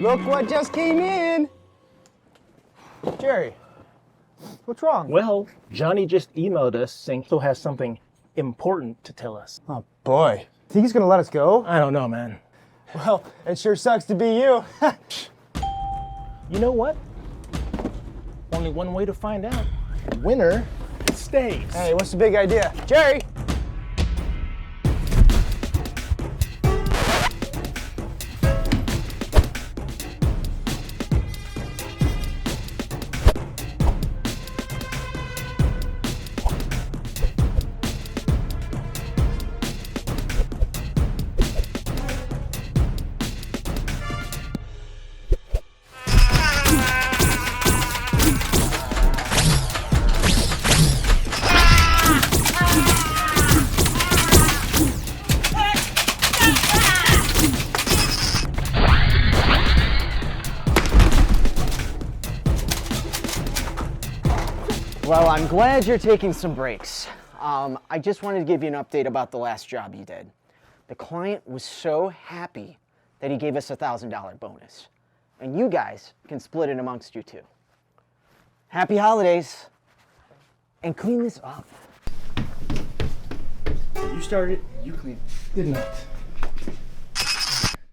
Look what just came in. Jerry, what's wrong? Well, Johnny just emailed us saying he has something important to tell us. Oh boy. Think he's gonna let us go? I don't know, man. Well, it sure sucks to be you. You know what? Only one way to find out. Winner stays. Hey, what's the big idea? Jerry! Well, I'm glad you're taking some breaks. I just wanted to give you an update about the last job you did. The client was so happy that he gave us a $1,000 bonus. And you guys can split it amongst you two. Happy holidays. And clean this up. You started, you clean. Good night.